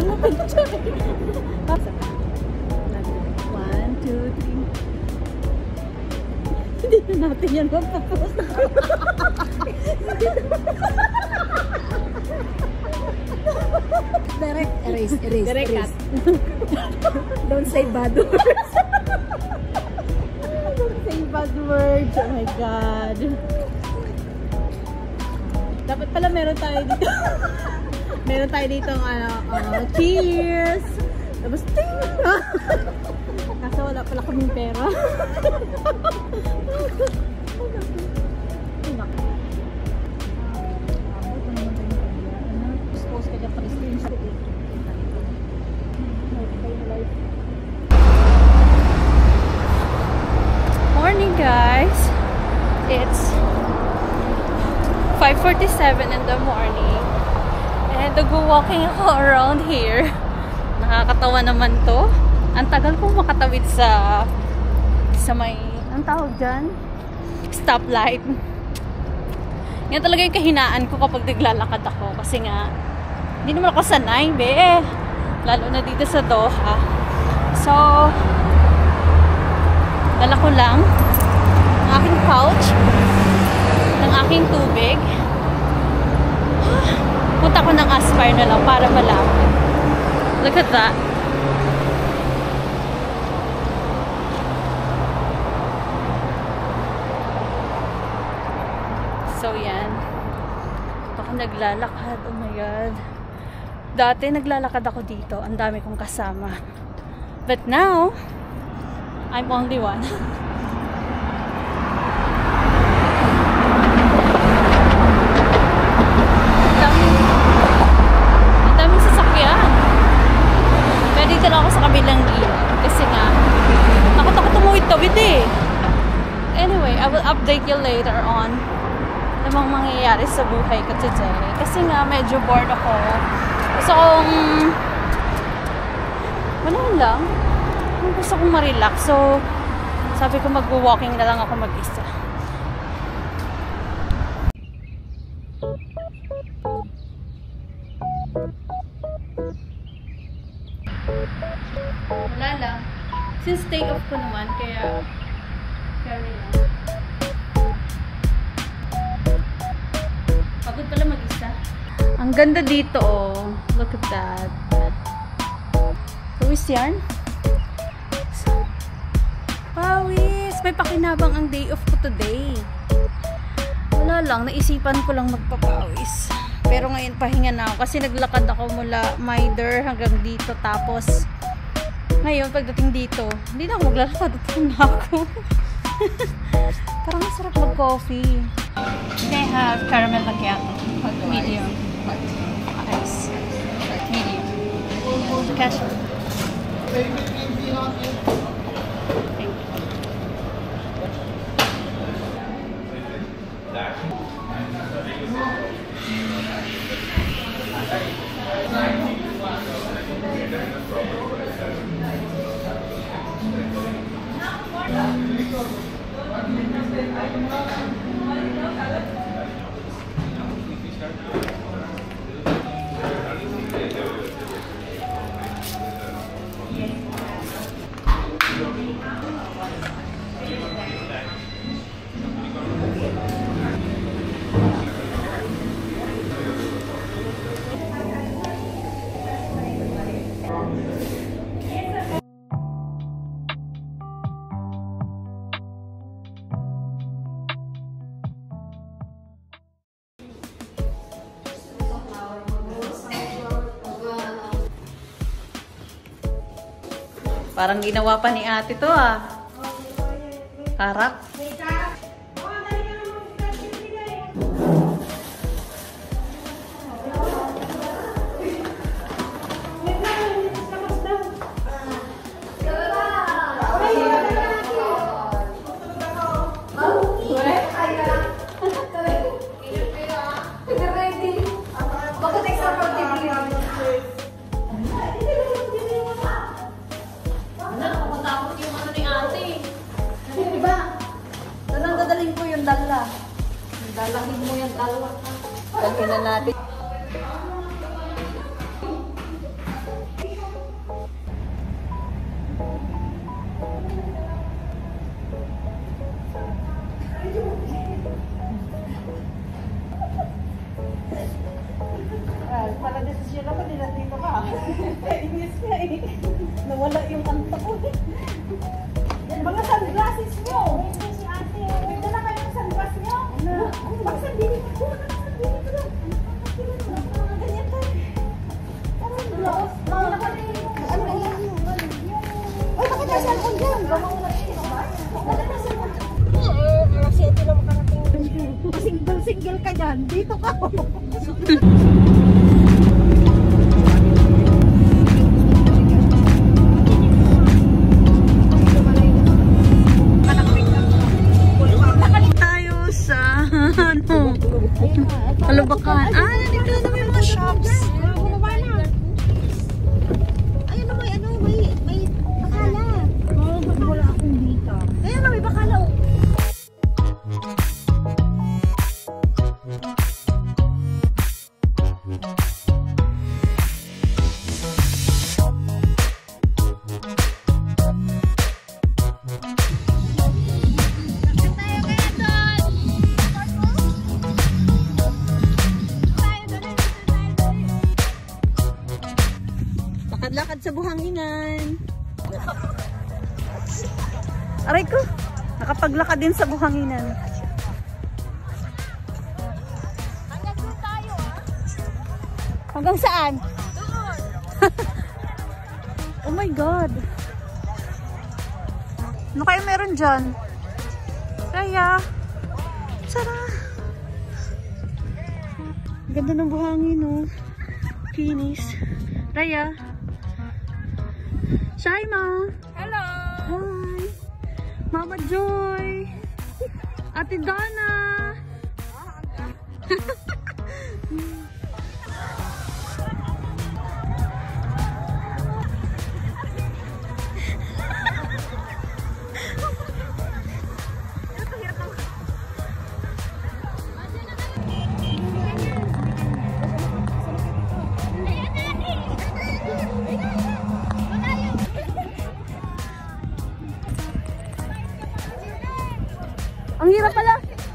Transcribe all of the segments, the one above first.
Alam mo, picture. 1, 2, 3. Hindi na natin yan mapapost. Direct. Erase. Direct cut. Don't say bad words. Don't say bad words. Oh my God. Dapat pala meron tayo dito. Meron tayo dito cheers. Tapos ting. Kaso wala pala kaming pera. Morning guys. It's 5:47 in the morning. And nag-walking ako around here. Nakakatawa naman to. Ang tagal kong makatawid sa may, ang tawag dyan? Stoplight. Yan talaga yung kahinaan ko kapag naglalakad ako. Kasi nga, hindi naman ako sanay, be. Lalo na dito sa Doha. So, dala ko lang ang aking pouch ng aking tubig. Punta ko ng Aspire na lang para malapit. Look at that. So, yan. Ako naglalakad. Oh my God. Dati naglalakad ako dito. Ang dami kong kasama. But now, I'm only one. Ang daming sasakyan. Kaya dito lang ako sa kabilang gilid. Kasi nga, takot ako tumuwid-tawid eh. Anyway, I will update you later on namang mangyayari sa buhay ko today. Kasi nga, medyo bored ako. Gusto kong wala lang. Gusto kong ma-relax. So, sabi ko mag-walking na lang ako mag-isa. Wala lang. Since day off ko naman, kaya relax. Pagod pala mag-isa. Ang ganda dito, oh. Look at that. Pawis yan. Pawis! May pakinabang ang day off ko today. Wala lang. Naisipan ko lang magpapawis. Pero ngayon pahinga na ako. Kasi naglakad ako mula Maider hanggang dito. Tapos, ngayon pagdating dito, hindi na ako maglalakad. Ito na ako. Parang masarap mag-coffee. Can I have caramel macchiato? Medium. Ice. Medium. Cash. Thank you. Parang ginawa pa ni ate to ah. Harap. Dalahin mo yung dalawa. Dalhin na natin. Siya naman nila dito ka. Inis ka eh. Nawala yung kanta ko. Yan mga sunglasses nyo. Hindi si ate. Bigla na kayo ng sunglass nyo. Bakit sandili ko? Sandili ko lang. Ganyan ka. Laos. Mawala ka na yung ano yan. Ay, bakit na cellphone dyan? Mawala ka na Wala na cellphone dyan. Alas 7 lang makarating. Single ka dyan. Dito ka. Kalubakan. Ah, nandito na may mga shops. Ayun na may bakala. Wala akong dito. Ayun na may bakala. Lakad sa buhanginan. Aray ko, nakapaglakad din sa buhanginan. Hanggang doon tayo Hanggang saan? Oh my God. Ano kayo meron dyan? Raya. Sara. Ganda ng buhangin, oh. Kinis. Raya. Shaima. Hello! Hi. Mama Joy. Ate Donna.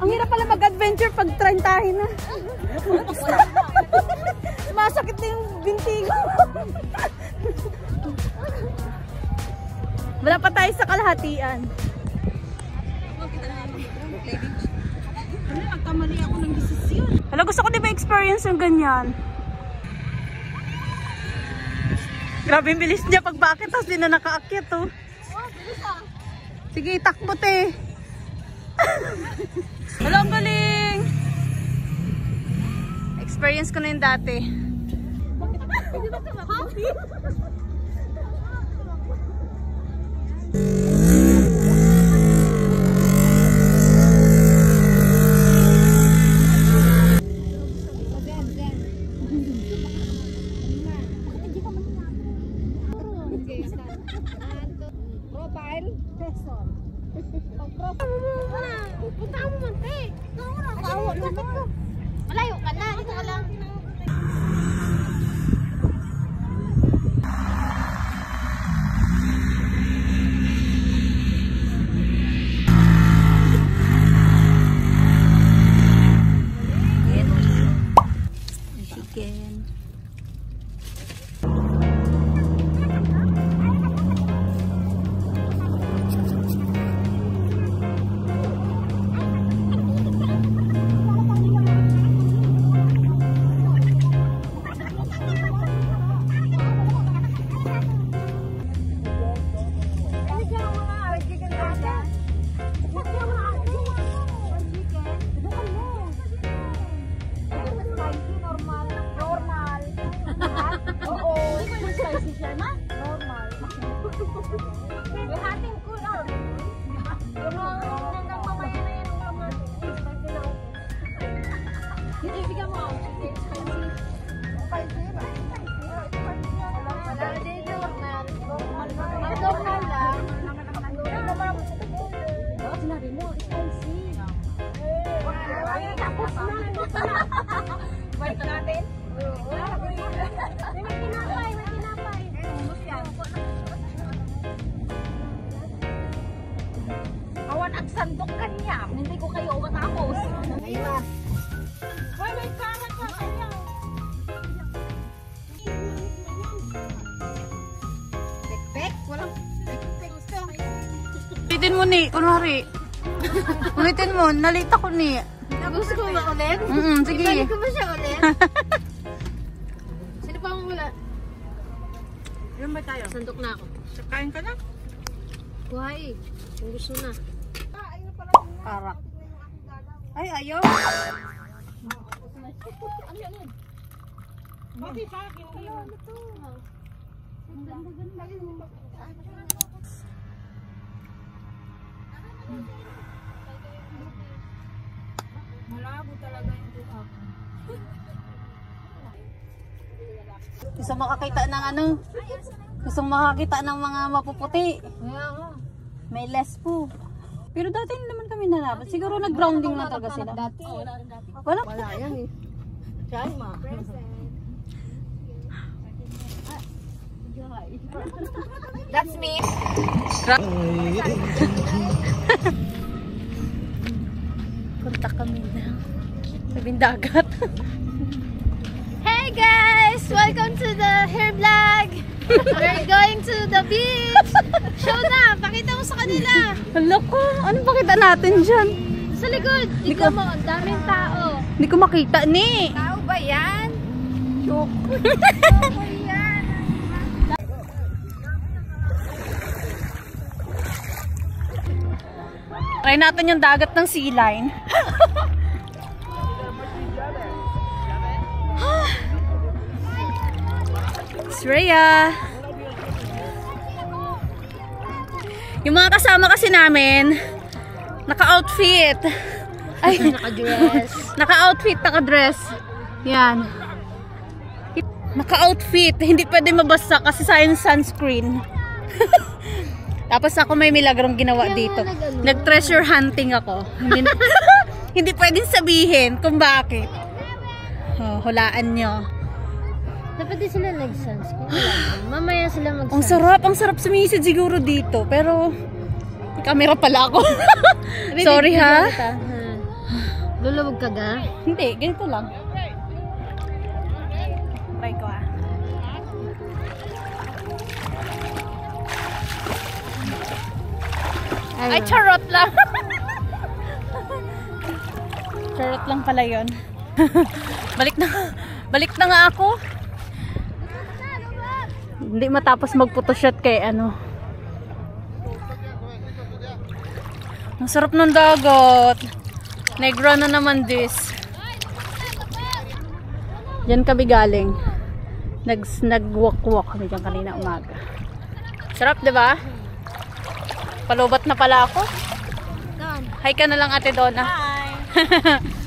Ang hirap pala mag-adventure pag trentahin na. Masakit na yung binti ko. Wala pa tayo sa kalahatian. Nagkamali ako ng desisyon. Hala, gusto ko di ba experience yung ganyan? Grabe yung bilis niya pag bakit, tapos di na nakaakyat, oh. Sige, itakbo, te. Hello, ang galing! Experience ko na yung dati. Profile. Punta mo man, te. Nakaawa naman. Malayo ka na. Dito ka lang. Chicken. Awan ang sandok kanya. Hindi ko kayo matapos. Ayun. Why may karat pa kanya? Walang Ulitin mo ni, kunwari. Ulitin mo, nalita ko ni. gusto ko ba ulit? Sige. Ibalik ko ba siya ulit? Sino pa ang wala? Ilan ba tayo? Sandok na ako. Kain ka na? Buhay. Kung gusto na. Karak. Ay, ayaw. Bakit sa akin? Malabo talaga yung buhok. Gusto makakita ng ano? Gusto makakita ng mga mapuputi. Kaya nga. May less po. Pero dati hindi naman kami nalaban. Siguro nag-grounding lang talaga sila. Dati. Wala. Wala yan eh. Siya ma. That's me. Punta kami na. Sabing dagat. Hey guys! Welcome to the hair vlog! We're going to the beach! Show na! Pakita mo sa kanila! Hala ko. Anong pakita natin dyan? Sa likod! Tignan mo, ang daming tao! Hindi ko makita ni. Tao ba yan? Joke. Tao ba yan? Try natin yung dagat ng sea line. Sreya. Yung mga kasama kasi namin, naka-outfit. Ay, Naka-dress. naka-outfit, naka-dress. Yan. Naka-outfit. Hindi pwede mabasa kasi sayang sunscreen. Tapos ako may milagrong ginawa Kaya dito. nga nag-ano. Nag-treasure hunting ako. Hindi, hindi pwedeng sabihin kung bakit. Oh, hulaan nyo. Dapat din sila nag-sunscreen. Mamaya sila mag-sunscreen. Ang sarap sumisid siguro dito. Pero, may camera pala ako. Sorry ha. Lulubog ka ga? Hindi, ganito lang. Try ko ah. Ay, charot lang. Charot lang pala yun. Balik na nga ako. Hindi matapos mag-photoshoot kay ano. Ang sarap ng dagat. Negra na naman this. Diyan kami galing. Nag-walk-walk kami dyan kanina umaga. Sarap, di ba? Palubat na pala ako. Hi ka na lang, Ate Donna. Hi!